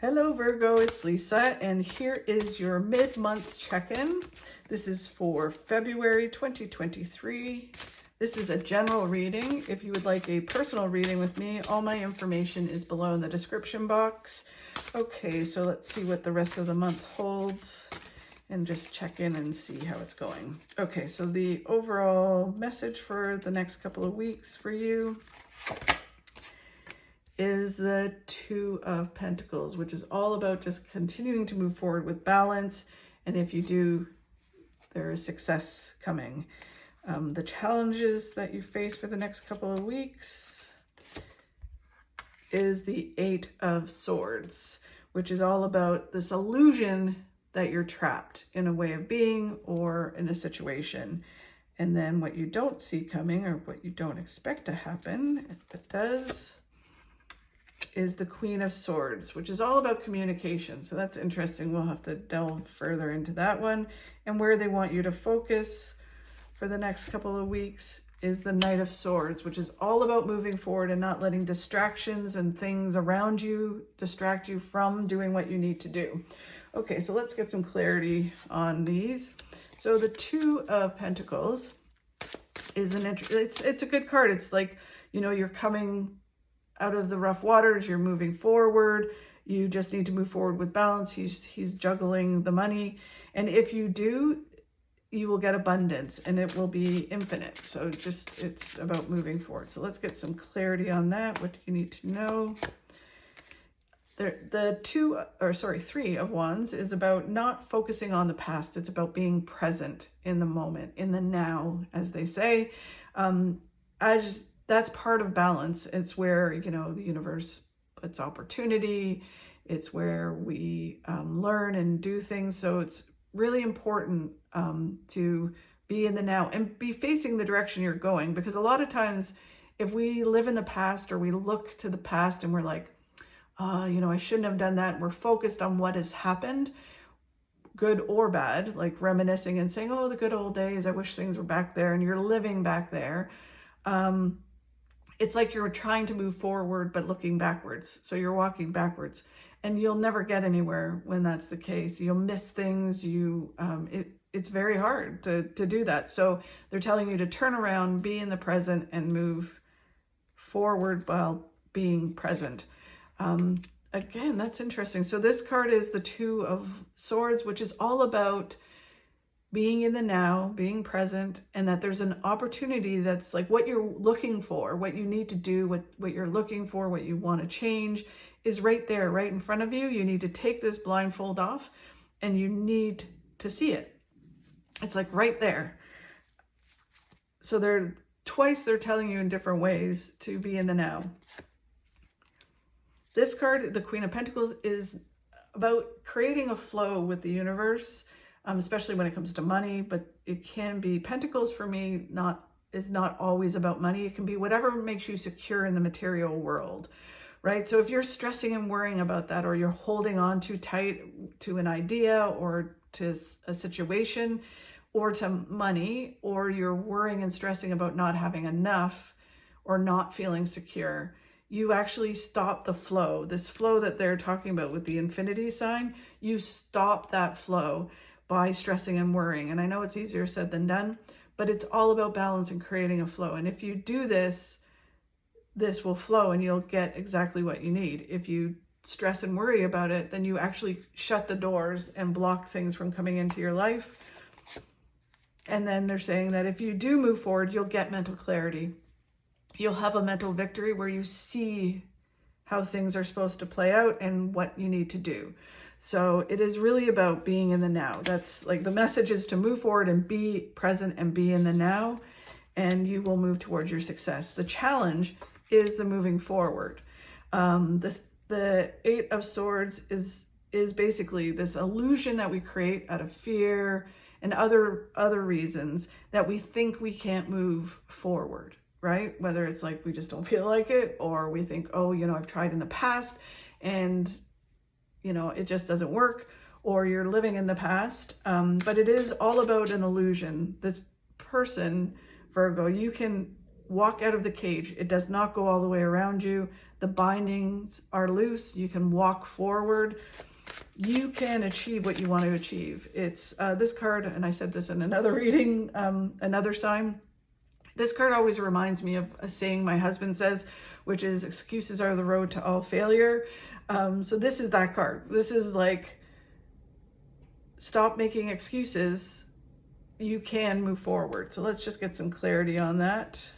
Hello Virgo, it's Lisa, and here is your mid-month check-in. This is for February 2023. This is a general reading. If you would like a personal reading with me, all my information is below in the description box. Okay, so let's see what the rest of the month holds and just check in and see how it's going. Okay, so the overall message for the next couple of weeks for you is the Two of Pentacles, which is all about just continuing to move forward with balance. And if you do, there is success coming. The challenges that you face for the next couple of weeks is the Eight of Swords, which is all about this illusion that you're trapped in a way of being or in a situation. And then what you don't see coming, or what you don't expect to happen, if it does, is the Queen of Swords, which is all about communication. So that's interesting. We'll have to delve further into that one. And where they want you to focus for the next couple of weeks is the Knight of Swords, which is all about moving forward and not letting distractions and things around you distract you from doing what you need to do. Okay, so let's get some clarity on these. So the Two of Pentacles is it's a good card. It's like, you know, you're coming out of the rough waters, you're moving forward, you just need to move forward with balance. He's juggling the money, and if you do, you will get abundance and it will be infinite. So just, it's about moving forward. So let's get some clarity on that. What do you need to know? The Three of Wands is about not focusing on the past. It's about being present in the moment, in the now, as they say. That's part of balance. It's where, you know, the universe puts opportunity. It's where we learn and do things. So it's really important to be in the now and be facing the direction you're going. Because a lot of times, if we live in the past or we look to the past and we're like, you know, I shouldn't have done that. We're focused on what has happened, good or bad, like reminiscing and saying, oh, the good old days, I wish things were back there. And you're living back there. It's like you're trying to move forward, but looking backwards. So you're walking backwards, and you'll never get anywhere when that's the case. You'll miss things. It's very hard to do that. So they're telling you to turn around, be in the present, and move forward while being present. Again, that's interesting. So this card is the Two of Swords, which is all about being in the now, being present, and that there's an opportunity that's like what you're looking for, what you need to do, what you're looking for, what you want to change is right there, right in front of you. You need to take this blindfold off and you need to see it. It's like right there. So they're telling you in different ways to be in the now. This card, the Queen of Pentacles, is about creating a flow with the universe, especially when it comes to money, but it can be, Pentacles for me is not always about money. It can be whatever makes you secure in the material world, right? So if you're stressing and worrying about that, or you're holding on too tight to an idea or to a situation or to money, or you're worrying and stressing about not having enough or not feeling secure, you actually stop the flow. This flow that they're talking about with the infinity sign, you stop that flow by stressing and worrying. And I know it's easier said than done, but it's all about balance and creating a flow. And if you do this, this will flow and you'll get exactly what you need. If you stress and worry about it, then you actually shut the doors and block things from coming into your life. And then they're saying that if you do move forward, you'll get mental clarity. You'll have a mental victory where you see how things are supposed to play out and what you need to do. So it is really about being in the now. That's like the message is to move forward and be present and be in the now, and you will move towards your success. The challenge is the moving forward. The Eight of Swords is basically this illusion that we create out of fear and other reasons that we think we can't move forward, right? Whether it's like we just don't feel like it, or we think, oh, you know, I've tried in the past and you know, it just doesn't work, or you're living in the past. But it is all about an illusion. This person, Virgo, you can walk out of the cage. It does not go all the way around you. The bindings are loose. You can walk forward. You can achieve what you want to achieve. It's this card, and I said this in another reading, another sign. This card always reminds me of a saying my husband says, which is excuses are the road to all failure. So this is that card. This is like, stop making excuses. You can move forward. So let's just get some clarity on that.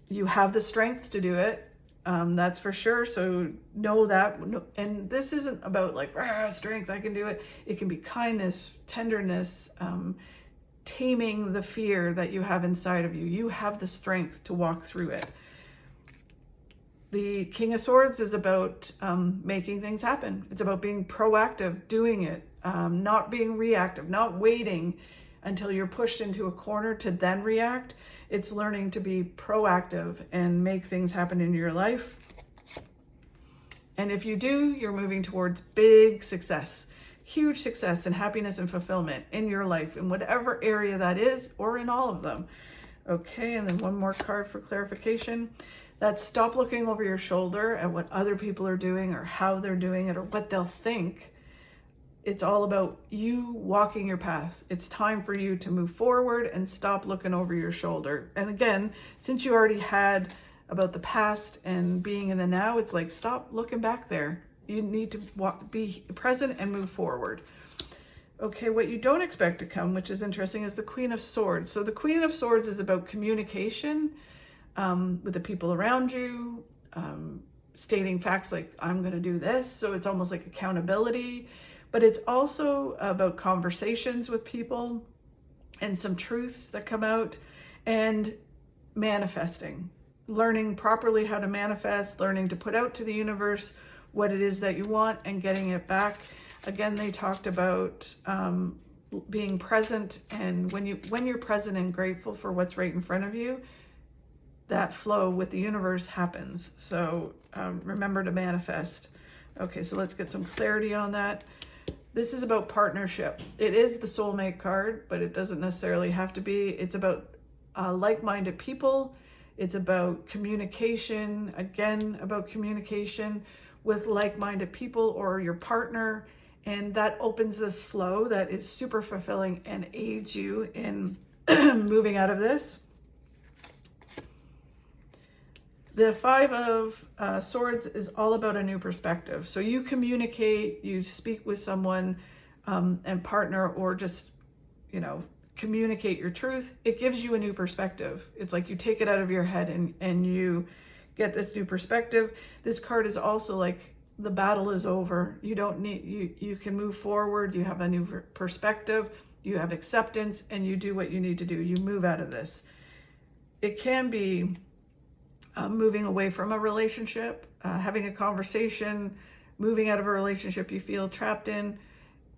You have the strength to do it. That's for sure. So know that. And this isn't about like strength, I can do it. It can be kindness, tenderness, taming the fear that you have inside of you. You have the strength to walk through it. The King of Swords is about making things happen. It's about being proactive, doing it, not being reactive, not waiting until you're pushed into a corner to then react. It's learning to be proactive and make things happen in your life. And if you do, you're moving towards big success, huge success and happiness and fulfillment in your life, in whatever area that is, or in all of them. Okay, and then one more card for clarification. That's stop looking over your shoulder at what other people are doing or how they're doing it or what they'll think. It's all about you walking your path. It's time for you to move forward and stop looking over your shoulder. And again, since you already had about the past and being in the now, it's like, stop looking back there. You need to be present and move forward. Okay, what you don't expect to come, which is interesting, is the Queen of Swords. So the Queen of Swords is about communication with the people around you, stating facts like, I'm going to do this. So it's almost like accountability, but it's also about conversations with people and some truths that come out, and manifesting, learning properly how to manifest, learning to put out to the universe what it is that you want and getting it back. Again, they talked about being present, and when you're present and grateful for what's right in front of you, that flow with the universe happens. So remember to manifest. Okay, so let's get some clarity on that. This is about partnership. It is the soulmate card, but it doesn't necessarily have to be. It's about like-minded people. It's about communication, again, about communication with like-minded people or your partner. And that opens this flow that is super fulfilling and aids you in moving out of this. The Five of Swords is all about a new perspective. So you communicate, you speak with someone and partner, or just, communicate your truth. It gives you a new perspective. It's like you take it out of your head and you get this new perspective. This card is also like, the battle is over. You don't need, you can move forward. You have a new perspective. You have acceptance, and you do what you need to do. You move out of this. It can be moving away from a relationship, having a conversation, moving out of a relationship you feel trapped in,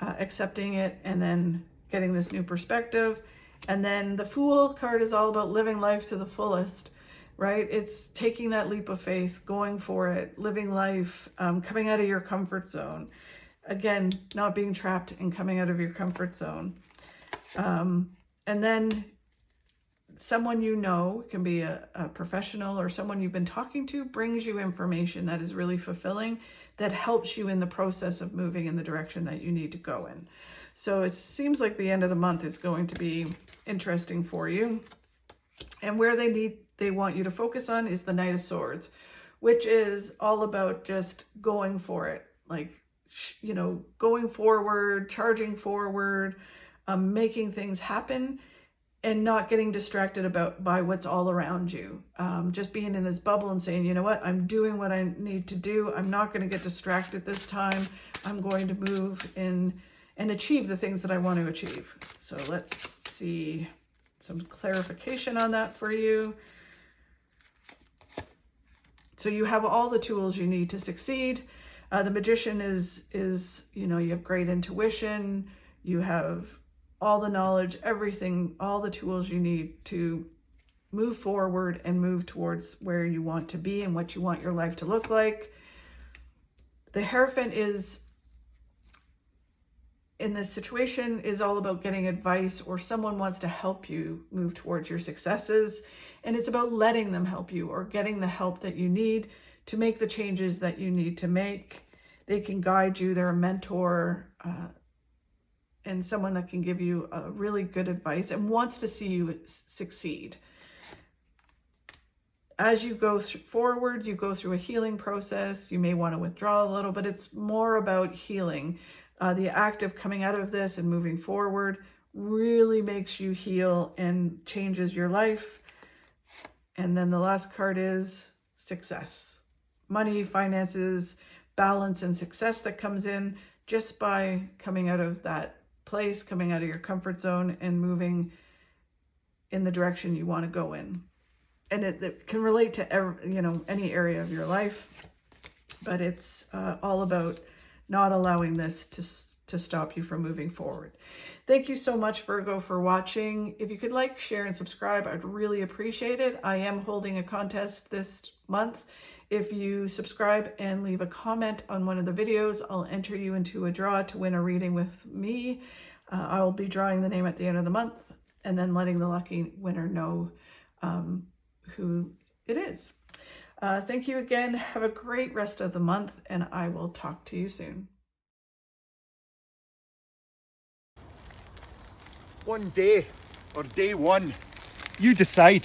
accepting it, and then getting this new perspective. And then the Fool card is all about living life to the fullest, right? It's taking that leap of faith, going for it, living life, coming out of your comfort zone. Again, not being trapped and coming out of your comfort zone. And then someone can be a professional or someone you've been talking to, brings you information that is really fulfilling, that helps you in the process of moving in the direction that you need to go in. So it seems like the end of the month is going to be interesting for you. And where they want you to focus on is the Knight of Swords, which is all about just going for it. Like, going forward, charging forward, making things happen, and not getting distracted by what's all around you. Just being in this bubble and saying, you know what, I'm doing what I need to do. I'm not going to get distracted this time. I'm going to move in and achieve the things that I want to achieve. So let's see some clarification on that for you. So you have all the tools you need to succeed. The Magician is you have great intuition. You have all the knowledge, everything, all the tools you need to move forward and move towards where you want to be and what you want your life to look like. The Hierophant is in this situation is all about getting advice, or someone wants to help you move towards your successes. And it's about letting them help you, or getting the help that you need to make the changes that you need to make. They can guide you. They're a mentor and someone that can give you really good advice and wants to see you succeed. As you go forward, you go through a healing process. You may want to withdraw a little, but it's more about healing. The act of coming out of this and moving forward really makes you heal and changes your life. And then the last card is success. Money, finances, balance, and success that comes in just by coming out of that place, coming out of your comfort zone and moving in the direction you want to go in. And it can relate to any area of your life, but it's all about not allowing this to stop you from moving forward. Thank you so much, Virgo, for watching. If you could like, share, and subscribe, I'd really appreciate it. I am holding a contest this month. If you subscribe and leave a comment on one of the videos, I'll enter you into a draw to win a reading with me. I'll be drawing the name at the end of the month and then letting the lucky winner know who it is. Thank you again. Have a great rest of the month, and I will talk to you soon. One day, or day one, you decide.